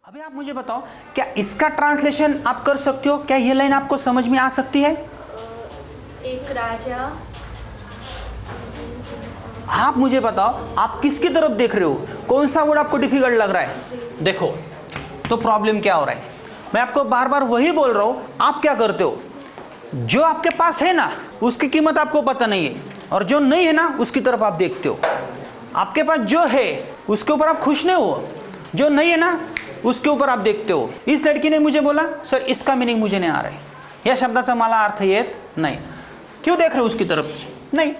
अभी आप मुझे बताओ, क्या इसका ट्रांसलेशन आप कर सकते हो? क्या ये लाइन आपको समझ में आ सकती है? एक राजा। आप मुझे बताओ, आप किसकी तरफ देख रहे हो? कौन सा वर्ड आपको डिफिकल्ट लग रहा है? देखो तो प्रॉब्लम क्या हो रहा है, मैं आपको बार बार वही बोल रहा हूं। आप क्या करते हो, जो आपके पास है ना उसकी कीमत आपको पता नहीं है, और जो नहीं है ना उसकी तरफ आप देखते हो। आपके पास जो है उसके ऊपर आप खुश नहीं हो, जो नहीं है ना उसके ऊपर आप देखते हो। इस लड़की ने मुझे बोला सर इसका मीनिंग मुझे नहीं आ रहा है, या शब्दाचा मला अर्थ येत नाही। क्यों देख रहे हो उसकी तरफ? नहीं,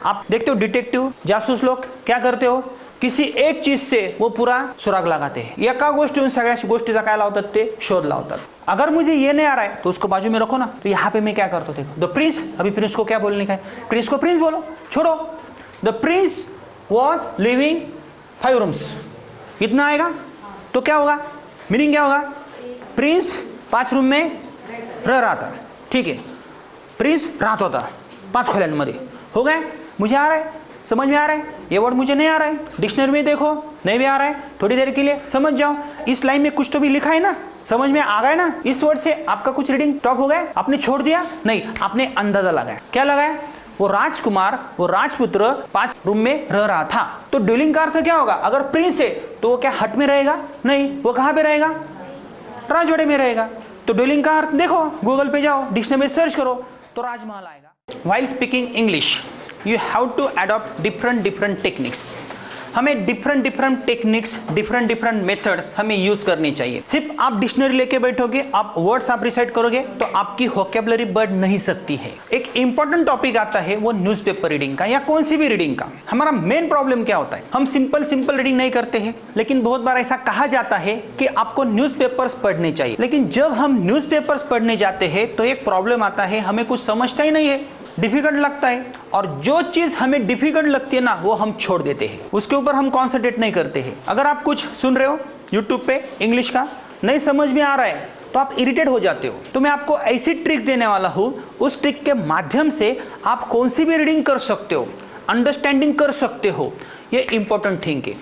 आप देखते हो डिटेक्टिव जासूस लोग क्या करते हो, किसी एक चीज से वो पूरा सुराग लगाते हैं, एका गोष्टीहून सगळ्या गोष्टीचा काय लावतात ते शोध लावतात। अगर मुझे ये नहीं आ रहा है तो उसको बाजू में रखो ना। तो यहाँ पे मैं क्या करता हूँ, देखो द प्रिंस, अभी प्रिंस को क्या बोलने का है, प्रिंस को प्रिंस बोलो, छोड़ो। The Prince was living 5 rooms, इतना आएगा तो क्या होगा, मीनिंग क्या होगा, प्रिंस 5 रूम में रह रहा था। ठीक है, प्रिंस राहत होता 5 खोल्यांमध्ये। हो गए, मुझे आ रहा है, समझ में आ रहा है। ये वर्ड मुझे नहीं आ रहा है, डिक्शनरी में देखो नहीं भी आ रहा है, थोड़ी देर के लिए समझ जाओ। इस लाइन में कुछ तो भी लिखा है ना, समझ में आ गया ना। इस वर्ड से आपका कुछ रीडिंग स्टॉप हो गया, आपने छोड़ दिया नहीं, आपने अंदाजा लगाया। क्या लगाया, वो राजकुमार, वो राजपुत्र 5 रूम में रह रहा था। तो ड्वेलिंग का अर्थ क्या होगा, अगर प्रिंस है तो वो क्या हट में रहेगा? नहीं, वो कहां पे रहेगा, राजवाड़े में रहेगा। तो ड्वेलिंग का अर्थ देखो, गूगल पे जाओ, डिक्शनरी में सर्च करो तो राजमहल आएगा। While speaking English, you have to adopt different techniques. हमें डिफरेंट टेक्निक्स, डिफरेंट मेथड्स हमें यूज करनी चाहिए। सिर्फ आप डिक्शनरी लेके बैठोगे, आप वर्ड्स आप रिसाइट करोगे तो आपकी वोकैबुलरी बढ़ नहीं सकती है। एक इंपॉर्टेंट टॉपिक आता है वो न्यूज़पेपर रीडिंग का, या कौन सी भी रीडिंग का। हमारा मेन प्रॉब्लम क्या होता है, हम सिंपल रीडिंग नहीं करते हैं। लेकिन बहुत बार ऐसा कहा जाता है कि आपको न्यूज़पेपर्स पढ़ने चाहिए, लेकिन जब हम न्यूज़पेपर्स पढ़ने जाते हैं तो एक प्रॉब्लम आता है, हमें कुछ समझता ही नहीं है, डिफिकल्ट लगता है। और जो चीज हमें डिफिकल्ट लगती है ना वो हम छोड़ देते हैं, उसके ऊपर हम कॉन्सेंट्रेट नहीं करते हैं। अगर आप कुछ सुन रहे हो यूट्यूब पे इंग्लिश का, नहीं समझ में आ रहा है तो आप इरिटेट हो जाते हो। तो मैं आपको ऐसी ट्रिक देने वाला हूं, उस ट्रिक के माध्यम से आप कौन सी भी रीडिंग कर सकते हो, अंडरस्टैंडिंग कर सकते हो। ये इंपॉर्टेंट थिंग है,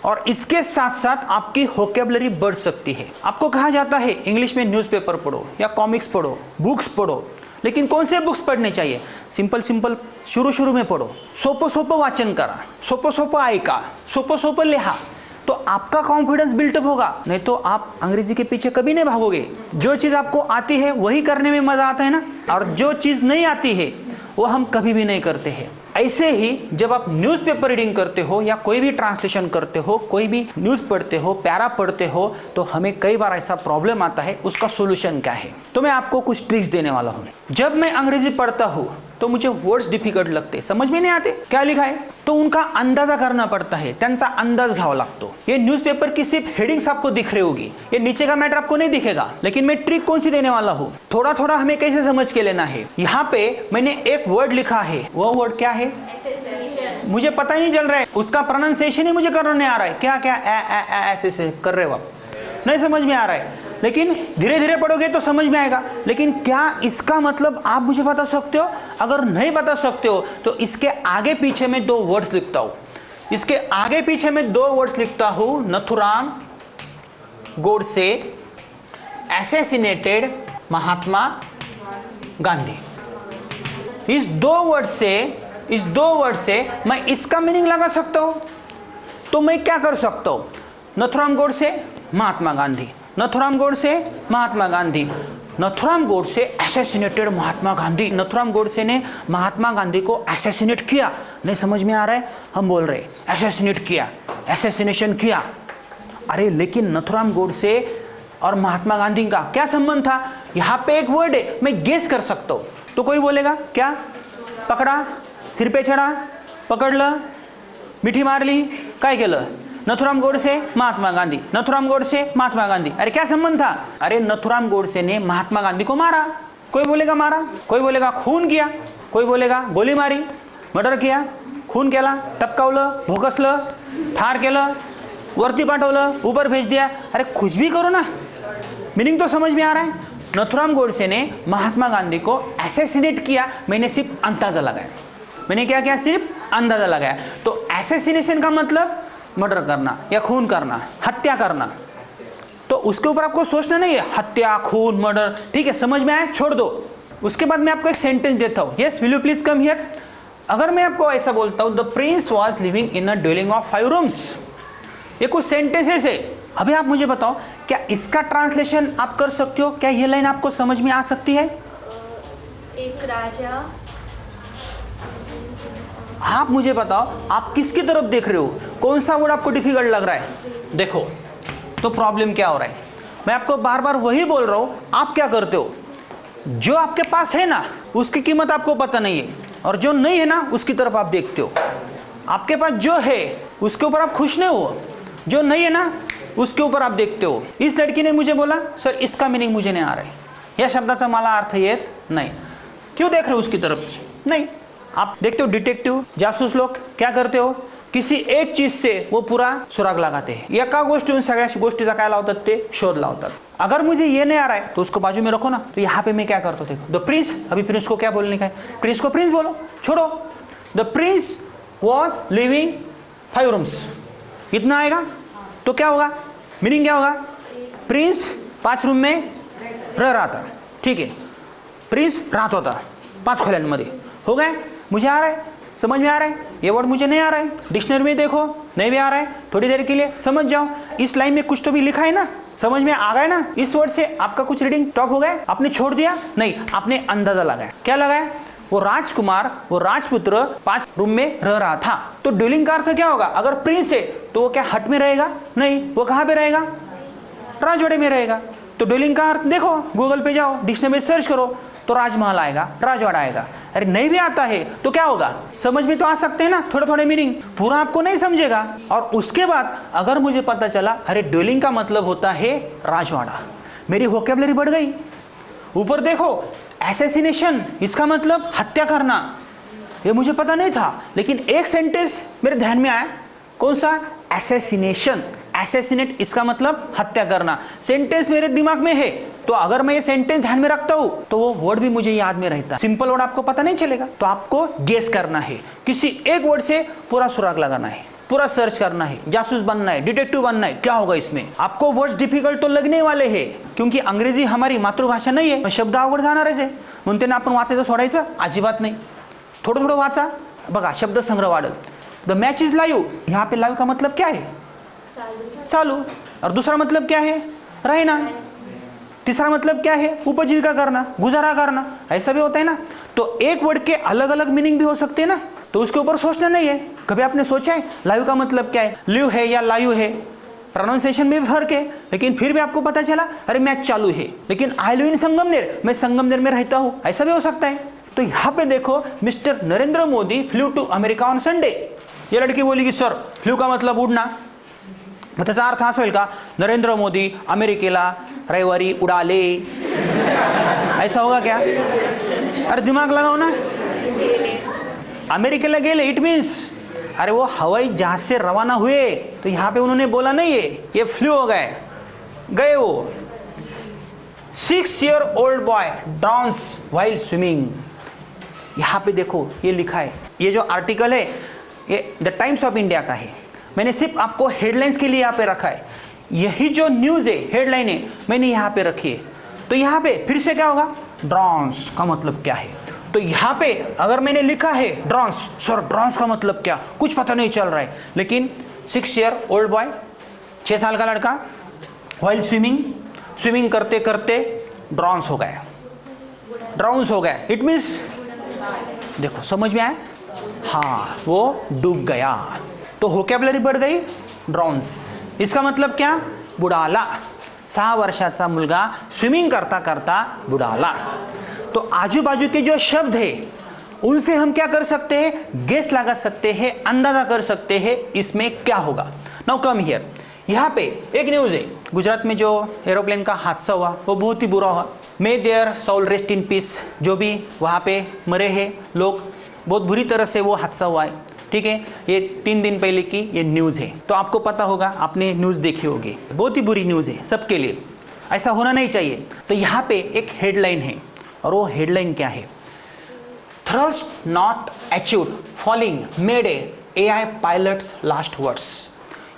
और इसके साथ साथ आपकी वोकैबुलरी बढ़ सकती है। आपको कहा जाता है इंग्लिश में न्यूज़पेपर पढ़ो या कॉमिक्स पढ़ो, बुक्स पढ़ो, लेकिन कौन से बुक्स पढ़ने चाहिए, सिंपल शुरू में पढ़ो, सोपं वाचन करा, सोपं ऐका, सोपं लिहा, तो आपका कॉन्फिडेंस बिल्टअप होगा। नहीं तो आप अंग्रेजी के पीछे कभी नहीं भागोगे। जो चीज आपको आती है वही करने में मजा आता है ना, और जो चीज नहीं आती है वो हम कभी भी नहीं करते हैं। ऐसे ही जब आप न्यूज़पेपर रीडिंग करते हो या कोई भी ट्रांसलेशन करते हो, कोई भी न्यूज़ पढ़ते हो, प्यारा पढ़ते हो, तो हमें कई बार ऐसा प्रॉब्लम आता है, उसका सॉल्यूशन क्या है। तो मैं आपको कुछ ट्रिक्स देने वाला हूँ। जब मैं अंग्रेजी पढ़ता हूँ तो मुझे वर्ड्स डिफिकल्ट लगते, समझ में नहीं आते क्या लिखा है, तो उनका अंदाजा करना पड़ता है, त्यांचा अंदाज घ्यावा लागतो। ये न्यूज़पेपर की सिर्फ हेडिंग्स आपको दिख रही होगी, ये नीचे का मैटर आपको नहीं दिखेगा। लेकिन मैं ट्रिक कौन सी देने वाला हूँ, थोड़ा थोड़ा हमें कैसे समझ के लेना है। यहाँ पे मैंने एक वर्ड लिखा है, वो वर्ड क्या है मुझे पता ही नहीं चल रहा है, उसका प्रोनाउंसिएशन ही मुझे करना नहीं आ रहा है। क्या क्या ऐसे कर रहे हो आप, नहीं समझ में आ रहा है, लेकिन धीरे धीरे पढ़ोगे तो समझ में आएगा। लेकिन क्या इसका मतलब आप मुझे बता सकते हो? अगर नहीं बता सकते हो तो इसके आगे पीछे में 2 वर्ड्स लिखता हूं, इसके आगे पीछे में 2 वर्ड्स लिखता हूं, नथुराम गोडसे एसेसिनेटेड महात्मा गांधी। इस 2 वर्ड से मैं इसका मीनिंग लगा सकता हूं। तो मैं क्या कर सकता हूं, नथुराम गोडसे महात्मा गांधी, नथुराम गोडसे महात्मा गांधी, नथुराम गोडसे एसेसिनेटेड महात्मा गांधी। नथुराम गोडसे ने महात्मा गांधी को एसेसिनेट किया। नहीं समझ में आ रहा है, हम बोल रहे एसेसिनेट किया, एसेसिनेशन किया। अरे लेकिन नथुराम गोडसे और महात्मा गांधी का क्या संबंध था? यहां पे एक वर्ड है, मैं गेस कर सकता हूं। तो कोई बोलेगा क्या, पकड़ा, सिर पे चढ़ा, पकड़ ल, मिठी मारली, काय केलं, नथुराम गोडसे महात्मा गांधी, नथुराम गोडसे महात्मा गांधी। अरे क्या संबंध था? अरे नथुराम गोडसे ने महात्मा गांधी को मारा। कोई बोलेगा मारा, कोई बोलेगा खून किया, कोई बोलेगा गोली मारी, मर्डर किया, खून केला, टपकावलं, भोकसलं, ठार केलं, वरती पाठवलं, ऊपर भेज दिया। अरे कुछ भी करो ना, मीनिंग तो समझ में आ रहा है। नथुराम गोडसे ने महात्मा गांधी को एसेसिनेट किया, मैंने सिर्फ अंदाजा लगाया। मैंने क्या किया, सिर्फ अंदाजा लगाया। तो एसेसिनेशन का मतलब मर्डर करना या खून करना, हत्या करना। तो उसके ऊपर आपको सोचना नहीं है, हत्या, खून, मर्डर, ठीक है, समझ में आया, छोड़ दो। उसके बाद मैं आपको एक सेंटेंस देता हूं, yes will you please come here. अगर मैं आपको ऐसा बोलता हूं the Prince was living in a dwelling of 5 rooms, ये कुछ सेंटेंसेस है। अभी आप मुझे बताओ क्या इसका ट्रांसलेशन आप कर सकते हो? क्या ये लाइन आपको समझ में आ सकती है? एक राजा। आप मुझे बताओ आप किसकी तरफ देख रहे हो, कौन सा वर्ड आपको डिफिकल्ट लग रहा है? देखो तो प्रॉब्लम क्या हो रहा है, मैं आपको बार बार वही बोल रहा हूं, आप क्या करते हो, जो आपके पास है ना उसकी कीमत आपको पता नहीं है, और जो नहीं है ना उसकी तरफ आप देखते हो। आपके पास जो है उसके ऊपर आप खुश नहीं हो, जो नहीं है ना उसके ऊपर आप देखते हो। इस लड़की ने मुझे बोला सर इसका मीनिंग मुझे नहीं आ रहा है, या शब्दाचा मला अर्थ येत नाही। क्यों देख रहे हो उसकी तरफ? नहीं, आप देखते हो डिटेक्टिव जासूस लोग क्या करते हो, किसी एक चीज से वो पूरा सुराग लगाते हैं, एका गोष्टीहून सगळ्या गोष्टीचा काय लावतात ते शोध लावतात। अगर मुझे ये नहीं आ रहा है तो उसको बाजू में रखो ना। तो यहाँ पे मैं क्या करता हूँ, देखो द प्रिंस, अभी प्रिंस को क्या बोलने का है, प्रिंस को प्रिंस बोलो, छोड़ो। The Prince was living 5 rooms, इतना आएगा तो क्या होगा, मीनिंग क्या होगा, प्रिंस 5 रूम में रह रहा था, ठीक है, प्रिंस राहत होता 5 खोल्यांमध्ये, हो गए। मुझे आ रहा है, समझ में आ रहा है, ये वर्ड मुझे नहीं आ रहा है, डिक्शनरी में देखो नहीं भी आ रहा है, थोड़ी देर के लिए समझ जाओ, इस लाइन में कुछ तो भी लिखा है ना, समझ में आ गया ना। इस वर्ड से आपका कुछ रीडिंग टॉप हो गया, आपने छोड़ दिया नहीं, आपने अंदाजा लगाया। क्या लगाया, वो राजकुमार, वो राजपुत्र 5 रूम में रह रहा था। तो ड्वेलिंग का अर्थ क्या होगा, अगर प्रिंस है तो वो क्या हट में रहेगा, नहीं, वो कहां पे रहेगा, राजवाड़े में रहेगा। तो ड्वेलिंग का अर्थ देखो, गूगल पे जाओ, डिक्शनरी में सर्च करो तो राजमहल आएगा, राजवाड़ा आएगा। अरे नहीं भी आता है तो क्या होगा, समझ में तो आ सकते हैं ना थोड़े थोड़े मीनिंग, पूरा आपको नहीं समझेगा। और उसके बाद अगर मुझे पता चला अरे ड्वेलिंग का मतलब होता है राजवाड़ा, मेरी वोकैबुलरी बढ़ गई। ऊपर देखो एसेसिनेशन, इसका मतलब हत्या करना, ये मुझे पता नहीं था, लेकिन एक सेंटेंस मेरे ध्यान में आया, कौन सा, एसेसिनेशन, एसेसिनेट इसका मतलब हत्या करना, सेंटेंस मेरे दिमाग में है। तो अगर मैं ये सेंटेंस ध्यान में रखता हूं तो वो वर्ड भी मुझे याद में रहता है। सिंपल वर्ड आपको पता नहीं चलेगा, तो आपको गेस करना है, किसी एक वर्ड से पूरा सुराग लगाना है, पूरा सर्च करना है, जासूस बनना है, डिटेक्टिव बनना है, क्या होगा इसमें। आपको वर्ड्स डिफिकल्ट तो लगने वाले हैं, क्योंकि अंग्रेजी हमारी मातृभाषा नाही आहे, शब्द अवघड जाणारच आहे, म्हणते ना आपण वाचायचं सोडायचं अजिबात नाही, थोडं थोडं वाचा, बघा शब्द संग्रह वाढल। द मैच इज लाइव, यहाँ पे लाइव का मतलब क्या है, चालू, और दूसरा मतलब क्या है, रहना, तीसरा मतलब क्या है, उपजीविका करना, गुजारा करना, ऐसा भी होता है ना। तो एक वर्ड के अलग अलग मीनिंग भी हो सकते हैं ना, तो उसके ऊपर सोचना नहीं है। कभी आपने सोचा है लाइव का मतलब क्या है, लिव है या लाइव है, प्रोनाउंसिएशन में भी फर्क है, लेकिन फिर भी आपको पता चला अरे मैच चालू है, लेकिन आई लिव इन संगमनेर, मैं संगमनेर में रहता हूं, ऐसा भी हो सकता है। तो यहाँ पे देखो mister Narendra Modi flew to America on Sunday, ये लड़की बोली कि सर फ्लू का मतलब उड़ना, मग त्याचा अर्थ असा होईल का, नरेंद्र मोदी अमेरिकेला रविवारी उडाले, ऐसा होगा क्या? अरे दिमाग लगाओ ना, अमेरिकेला गेले इट मीन्स अरे वो हवाई जहाज से रवाना हुए, तो यहाँ पे उन्होंने बोला नहीं है, ये फ्लू हो गए वो। 6-year-old boy drowns while swimming, यहाँ पे देखो ये लिखा है, ये जो आर्टिकल है ये द टाइम्स ऑफ इंडिया का है, मैंने सिर्फ आपको हेडलाइंस के लिए यहाँ पे रखा है, यही जो न्यूज है हेडलाइन है मैंने यहाँ पे रखी है। तो यहाँ पे फिर से क्या होगा, ड्राउन्स का मतलब क्या है, तो यहाँ पे अगर मैंने लिखा है ड्राउन्स, सर ड्राउन्स का मतलब क्या, कुछ पता नहीं चल रहा है, लेकिन 6-year-old बॉय, 6 साल का लड़का, व्हाइल स्विमिंग करते करते ड्राउन्स हो गया, इट मीन्स देखो समझ में आया, हाँ वो डूब गया, तो वोकैबुलरी बढ़ गई, ड्राउन्स, इसका मतलब क्या, बुडाला, 6 वर्षाचा मुलगा स्विमिंग करता करता बुडाला। तो आजू बाजू के जो शब्द है उनसे हम क्या कर सकते हैं, गेस लगा सकते हैं, अंदाजा कर सकते हैं इसमें क्या होगा। नाउ कम हियर, यहाँ पे एक न्यूज है, गुजरात में जो एरोप्लेन का हादसा हुआ वो बहुत ही बुरा हुआ, may their soul rest in peace, जो भी वहाँ पे मरे हैं लोग, बहुत बुरी तरह से वो हादसा हुआ है, ठीक है, ये 3 दिन पहले की ये न्यूज़ है, तो आपको पता होगा, आपने न्यूज़ देखी होगी, बहुत ही बुरी न्यूज़ है सबके लिए, ऐसा होना नहीं चाहिए। तो यहाँ पे एक हेडलाइन है, और वो हेडलाइन क्या है, thrust not achieved falling made a AI pilots last words.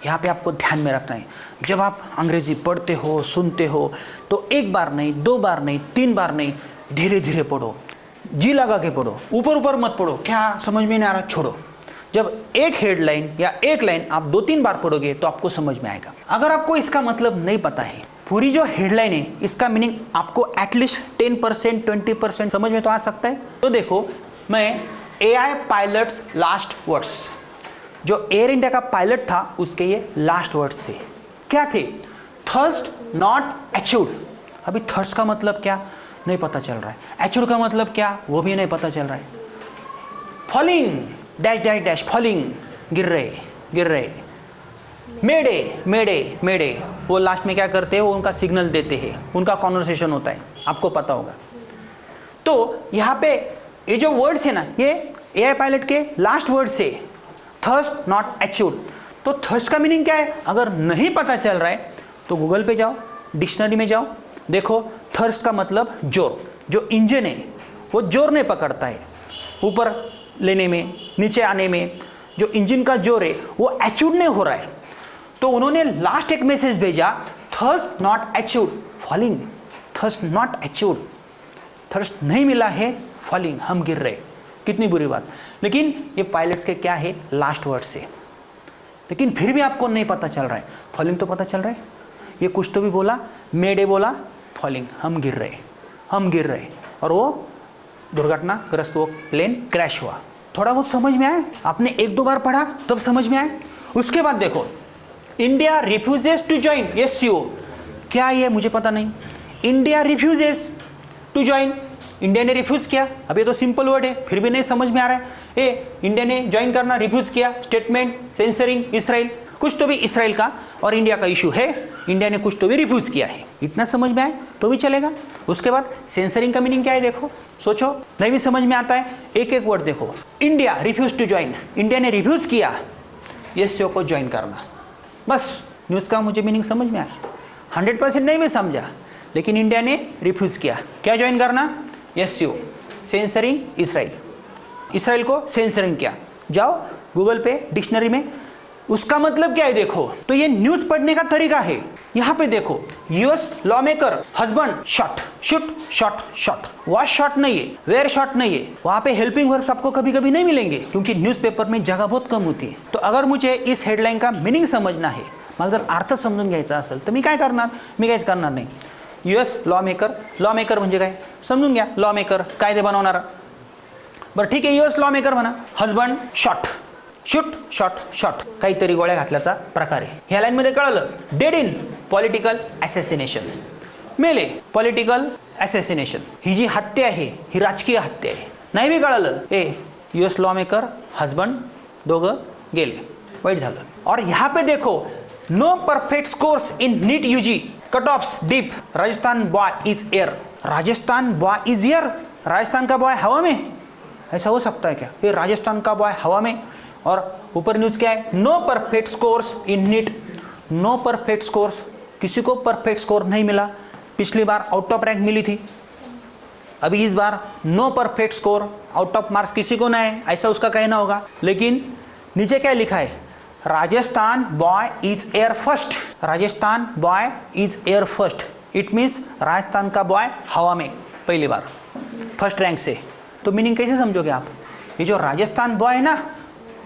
यहाँ पे आपको ध्यान में रखना है, जब आप अंग्रेजी पढ़ते हो, सुनते हो, तो एक बार नहीं, 2 बार नहीं, 3 बार नहीं, धीरे धीरे पढ़ो, जी लगा के पढ़ो, ऊपर ऊपर मत पढ़ो, क्या समझ में नहीं आ रहा छोड़ो। जब एक हेडलाइन या एक लाइन आप 2-3 बार पढ़ोगे तो आपको समझ में आएगा। अगर आपको इसका मतलब नहीं पता है, पूरी जो हेडलाइन है इसका मीनिंग आपको एटलीस्ट 10% 20% समझ में तो आ सकता है। तो देखो, मैं AI पायलट्स लास्ट वर्ड्स, जो एयर इंडिया का पायलट था उसके ये लास्ट वर्ड्स थे, क्या थे? Thrust not achieved. अभी थर्स्ट का मतलब क्या नहीं पता चल रहा है, अचीव्ड का मतलब क्या वो भी नहीं पता चल रहा है। Falling dash dash dash, falling गिर रहे, मेडे मेडे मेडे, वो लास्ट में क्या करते हैं, वो उनका सिग्नल देते हैं, उनका कॉन्वर्सेशन होता है, आपको पता होगा। तो यहाँ पे ये जो वर्ड्स है ना, ये AI पायलट के लास्ट वर्ड्स है, थर्स्ट नॉट अचीव्ड। तो थर्स्ट का मीनिंग क्या है? अगर नहीं पता चल रहा है तो गूगल पे जाओ, डिक्शनरी में जाओ, देखो थर्स्ट का मतलब जोर। जो इंजन है वो जोर नहीं पकड़ता है, ऊपर लेने में, नीचे आने में जो इंजन का जोर है वो अचीव्ड नहीं हो रहा है। तो उन्होंने लास्ट एक मैसेज भेजा, thrust not achieved, falling, thrust not achieved, thrust नहीं मिला है, फॉलिंग, हम गिर रहे। कितनी बुरी बात। लेकिन ये पायलट्स के क्या है, लास्ट वर्ड से। लेकिन फिर भी आपको नहीं पता चल रहा है, फॉलिंग तो पता चल रहा है, ये कुछ तो भी बोला, मेडे बोला, फॉलिंग, हम गिर रहे, और वो दुर्घटनाग्रस्त वो प्लेन क्रैश हुआ। थोड़ा बहुत समझ में आया? आपने 1-2 बार पढ़ा तब समझ में आया। उसके बाद देखो, India refuses to join SCO, क्या ये मुझे पता नहीं। India refuses to join, India ने रिफ्यूज किया। अब ये तो सिंपल वर्ड है, फिर भी नहीं समझ में आ रहा है। इंडिया ने ज्वाइन करना रिफ्यूज किया, स्टेटमेंट सेंसरिंग इसराइल, कुछ तो भी इसराइल का और इंडिया का इशू है, इंडिया ने कुछ तो भी रिफ्यूज किया है, इतना समझ में आए तो भी चलेगा। उसके बाद सेंसरिंग का मीनिंग क्या है, देखो, सोचो, नहीं भी समझ में आता है, एक एक वर्ड देखो। India refuse to join, India ने रिफ्यूज किया SCO को ज्वाइन करना। बस न्यूज़ का मुझे मीनिंग समझ में आया, 100% नहीं भी समझा, लेकिन इंडिया ने रिफ्यूज किया, क्या ज्वाइन करना, SCO, सेंसरिंग इसराइल, इसराइल को सेंसरिंग किया। जाओ गूगल पे, डिक्शनरी में, उसका मतलब क्या है देखो। तो ये न्यूज पढ़ने का तरीका है। यहाँ पे देखो, US law maker husband shot, shoot shot shot, wash shot नहीं है, वेयर शॉट नहीं है। वहां पे हेल्पिंग वर्ब्स आपको कभी कभी नहीं मिलेंगे, क्योंकि न्यूज़पेपर में जगह बहुत कम होती है। तो अगर मुझे इस हेडलाइन का मीनिंग समझना है, मला जर अर्थ समजून घ्यायचा असेल तर मी काय करणार, मी काहीच करणार नाही। US लॉ मेकर म्हणजे काय समजून घ्या, लॉ मेकर, कायदे बनवणारा। बरं ठीक आहे, US लॉ मेकर म्हणा, husband shot, shoot shot shot, काहीतरी गोळ्या घातल्याचा प्रकार आहे। ह्या लाईन मध्ये कळलं, डेड इन पॉलिटिकल असॅसिनेशन, मेले पॉलिटिकल असॅसिनेशन, ही जी हत्या आहे ही राजकीय हत्या आहे। नाही बी कळलं, US लॉ मेकर हस्बंड दोघं गेले, वाईट झालं। और यहाँ पे देखो, no perfect scores in NEET UG, cut offs dip, Rajasthan boy is air, Rajasthan boy is air, Rajasthan का बॉय हवा में, ऐसा हो सकता है क्या, ये राजस्थान का बॉय हवा में। और ऊपर न्यूज क्या है, no perfect scores in NEET, no perfect scores, किसी को परफेक्ट स्कोर नहीं मिला। पिछली बार आउट ऑफ रैंक मिली थी, अभी इस बार no perfect score, out of marks किसी को नहीं है, ऐसा उसका कहना होगा। लेकिन नीचे क्या लिखा है, Rajasthan boy is air first, Rajasthan boy is air first, it means Rajasthan का बॉय हवा में पहली बार फर्स्ट रैंक से। तो मीनिंग कैसे समझोगे आप, ये जो राजस्थान बॉय है ना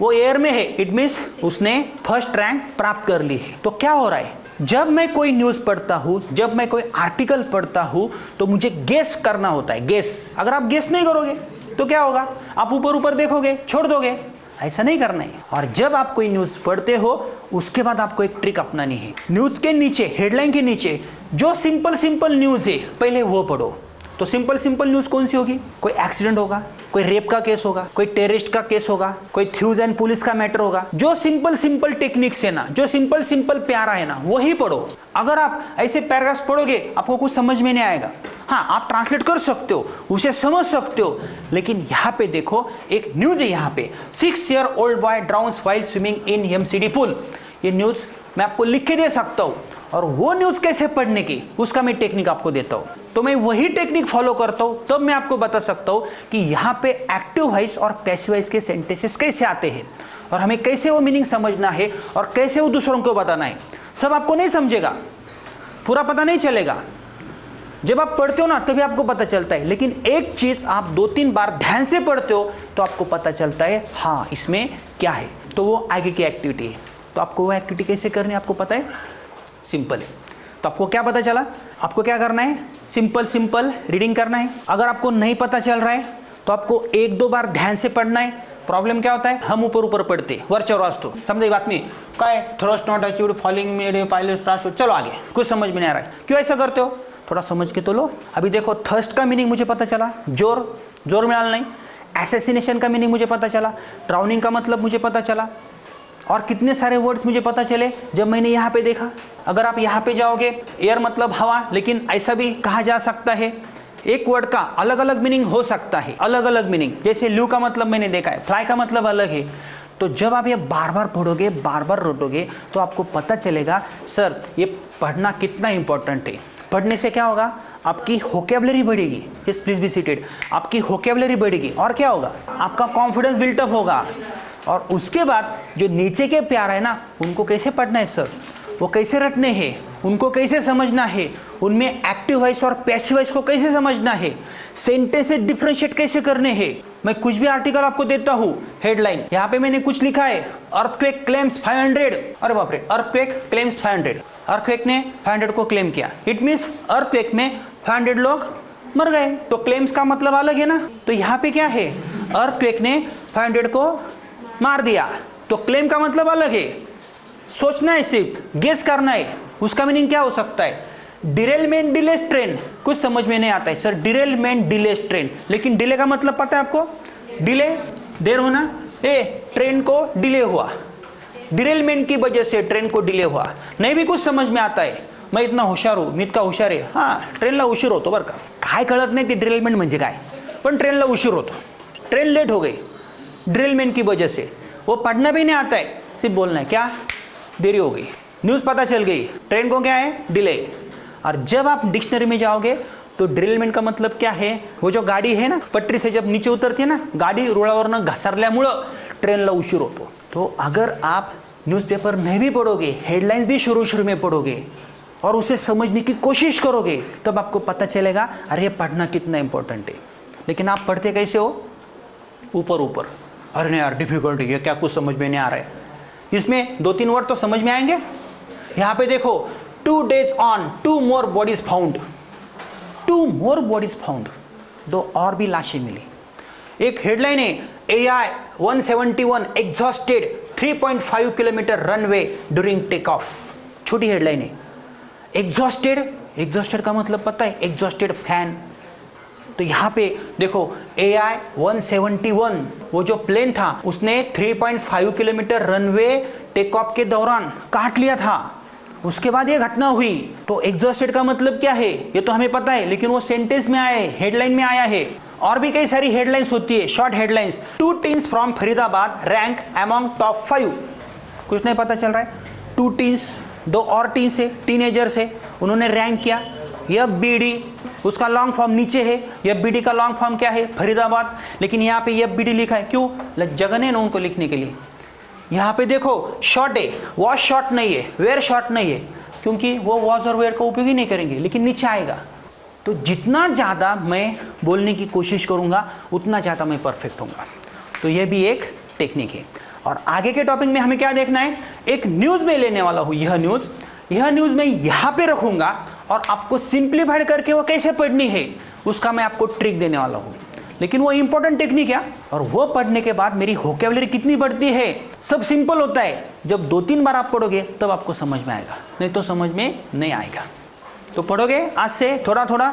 वो एयर में है, इट मीन्स उसने फर्स्ट रैंक प्राप्त कर ली है। तो क्या हो रहा है, जब मैं कोई न्यूज़ पढ़ता हूँ, जब मैं कोई आर्टिकल पढ़ता हूँ, तो मुझे गेस करना होता है, गेस। अगर आप गेस नहीं करोगे तो क्या होगा, आप ऊपर ऊपर देखोगे, छोड़ दोगे, ऐसा नहीं करना है। और जब आप कोई न्यूज़ पढ़ते हो उसके बाद आपको एक ट्रिक अपनानी है। न्यूज़ के नीचे, हेडलाइन के नीचे जो सिंपल न्यूज़ है पहले वो पढ़ो। तो सिंपल न्यूज़ कौन सी होगी, कोई एक्सीडेंट होगा, कोई रेप का केस होगा, कोई टेररिस्ट का केस होगा, कोई थ्यूज एंड पुलिस का मैटर होगा। जो सिंपल टेक्निक्स है ना, जो सिंपल प्यारा है ना, वही पढ़ो। अगर आप ऐसे पैराग्राफ्स पढ़ोगे आपको कुछ समझ में नहीं आएगा। हाँ, आप ट्रांसलेट कर सकते हो, उसे समझ सकते हो, लेकिन यहाँ पे देखो एक न्यूज है, यहाँ पे 6 year old boy drowns while swimming in MCD पूल। ये न्यूज मैं आपको लिख के दे सकता हूँ, और वो न्यूज कैसे पढ़ने की उसका मैं टेक्निक आपको देता हूँ। तो मैं वही टेक्निक फॉलो करता हूँ, तब मैं आपको बता सकता हूँ कि यहाँ पे एक्टिव वॉइस और पैसिव वॉइस के सेंटेंसेस कैसे आते हैं, और हमें कैसे वो मीनिंग समझना है और कैसे वो दूसरों को बताना है। सब आपको नहीं समझेगा, पूरा पता नहीं चलेगा। जब आप पढ़ते हो ना तभी आपको पता चलता है, लेकिन एक चीज आप 2-3 बार ध्यान से पढ़ते हो तो आपको पता चलता है हाँ इसमें क्या है, तो वो आगे की एक्टिविटी है। तो आपको वो एक्टिविटी कैसे करनी है आपको पता है, सिंपल है। तो आपको क्या पता चला, आपको क्या करना है, सिंपल रीडिंग करना है। अगर आपको नहीं पता चल रहा है तो आपको 1-2 बार ध्यान से पढ़ना है। प्रॉब्लम क्या होता है, हम ऊपर पढ़ते वरचर वास्तव, समझे बात में क्या, thrust not achieved, falling made pilot transfer, चलो आगे, कुछ समझ में नहीं आ रहा है, क्यों ऐसा करते हो, थोड़ा समझ के तो लो। अभी देखो थर्स्ट का मीनिंग मुझे पता चला, जोर में डालना नहीं। एसेसिनेशन का मीनिंग मुझे पता चला, ड्राउनिंग का मतलब मुझे पता चला, और कितने सारे वर्ड्स मुझे पता चले जब मैंने यहाँ पे देखा। अगर आप यहाँ पे जाओगे, एयर मतलब हवा, लेकिन ऐसा भी कहा जा सकता है, एक वर्ड का अलग अलग मीनिंग हो सकता है, अलग अलग मीनिंग। जैसे लू का मतलब मैंने देखा है, फ्लाई का मतलब अलग है। तो जब आप ये बार बार पढ़ोगे, बार बार रटोगे, तो आपको पता चलेगा सर ये पढ़ना कितना इंपॉर्टेंट है। पढ़ने से क्या होगा, आपकी वोकैबुलरी बढ़ेगी, यस प्लीज बी सीटेड, आपकी वोकैबुलरी बढ़ेगी, और क्या होगा, आपका कॉन्फिडेंस बिल्टअप होगा। और उसके बाद जो नीचे के प्यार है ना, उनको कैसे पढ़ना है सर, वो कैसे रटने हैं, उनको कैसे समझना है, उनमें एक्टिव वॉइस और पैसिव वॉइस को कैसे समझना है, सेंटेंस से डिफरेंशिएट कैसे करने हैं। मैं कुछ भी आर्टिकल आपको देता हूँ, हेडलाइन यहाँ पे मैंने कुछ लिखा है, अर्थक्वेक क्लेम्स 500, अरे बाप रे, अर्थक्वेक क्लेम्स 500, अर्थक्वेक ने 500 को क्लेम किया, इट मीन्स अर्थक्वेक में 500 लोग मर गए। तो क्लेम्स का मतलब अलग है ना, तो यहाँ पे क्या है, अर्थक्वेक ने 500 को मार दिया, तो क्लेम का मतलब अलग है। सोचना है, सिर्फ गेस करना है, उसका मीनिंग क्या हो सकता है, डिरेलमेंट डिलेस ट्रेन, कुछ समझ में नहीं आता है सर, डिरेलमेंट डिलेस ट्रेन, लेकिन डिले का मतलब पता है आपको, डिले देर होना, ट्रेन को डिले हुआ, डिरेलमेंट की वजह से ट्रेन को डिले हुआ, नहीं भी कुछ समझ में आता है, मैं इतना हुशार हूँ, मी इतका हुशार आहे, हां ट्रेनला उशीर होतो बरं का, काय कळत नाही ते डिरेलमेंट म्हणजे काय, पण ट्रेनला उशीर होतो, ट्रेन लेट हो गई डिरेलमेंट की वजह से। वो पढ़ना भी नहीं आता है, सिर्फ बोलना है, क्या देरी हो गई, न्यूज़ पता चल गई, ट्रेन को क्या है, डिले। और जब आप डिक्शनरी में जाओगे तो डिरेलमेंट का मतलब क्या है, वो जो गाड़ी है ना पटरी से जब नीचे उतरती है ना, गाडी रुळावरनं घसरल्यामुळं ट्रेनला उशीर होतो। तो अगर आप न्यूज़पेपर नहीं भी पढ़ोगे, हेडलाइंस भी शुरू में पढ़ोगे और उसे समझने की कोशिश करोगे, तब आपको पता चलेगा अरे पढ़ना कितना इंपॉर्टेंट है। लेकिन आप पढ़ते कैसे हो, ऊपर, अरे नहीं यार डिफिकल्ट है, क्या कुछ समझ में नहीं आ रहा है। इसमें 2-3 वर्ड तो समझ में आएंगे। यहाँ पे देखो 2 days on 2 more bodies found, 2 more bodies found, 2 और भी लाशें मिली। एक हेडलाइन है AI 171 exhausted 3.5 kilometre runway during take off, छोटी हेडलाइन है। एग्जॉस्टेड का मतलब पता है, एग्जॉस्टेड फैन। तो यहाँ पे देखो AI 171 वो जो प्लेन था उसने 3.5 किलोमीटर रनवे टेक ऑफ के दौरान काट लिया था, उसके बाद ये घटना हुई। तो एग्जॉस्टेड का मतलब क्या है ये तो हमें पता है, लेकिन वो सेंटेंस में आया है, हेडलाइन में आया है। और भी कई सारी हेडलाइंस होती है, short headlines. 2 teens from Faridabad rank among top 5, कुछ नहीं पता चल रहा है। 2 teens, 2 और टीन्स है, टीनेजर्स है, उन्होंने रैंक किया। यह BD उसका लॉन्ग फॉर्म नीचे है, यह BD का लॉन्ग फॉर्म क्या है, फरीदाबाद, लेकिन यहाँ पे यह BD लिखा है, क्यों, जगह नहीं ना उनको लिखने के लिए। यहाँ पे देखो शॉर्ट है, वॉज शॉर्ट नहीं है, वेयर शॉर्ट नहीं है, क्योंकि वो वॉज और वेयर का उपयोग ही नहीं करेंगे, लेकिन नीचे आएगा। तो जितना ज़्यादा मैं बोलने की कोशिश करूँगा उतना ज़्यादा मैं परफेक्ट होऊंगा। तो यह भी एक टेक्निक है। और आगे के टॉपिक में हमें क्या देखना है, एक न्यूज़ में लेने वाला हूँ, यह न्यूज़ मैं यहाँ पे रखूँगा और आपको सिंप्लीफाइड करके वो कैसे पढ़नी है उसका मैं आपको ट्रिक देने वाला हूँ। लेकिन वो इंपॉर्टेंट टेक्निक है, और वो पढ़ने के बाद मेरी वोकैबुलरी कितनी बढ़ती है। सब सिंपल होता है, जब 2-3 बार आप पढ़ोगे तब आपको समझ में आएगा, नहीं तो समझ में नहीं आएगा। तो पढ़ोगे आज से थोड़ा थोड़ा,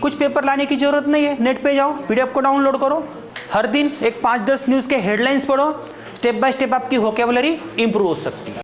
कुछ पेपर लाने की जरूरत नहीं है, नेट पे जाओ, PDF को डाउनलोड करो, हर दिन एक 5-10 न्यूज़ के हेडलाइंस पढ़ो, स्टेप बाय स्टेप आपकी वोकैबुलरी इंप्रूव हो सकती है।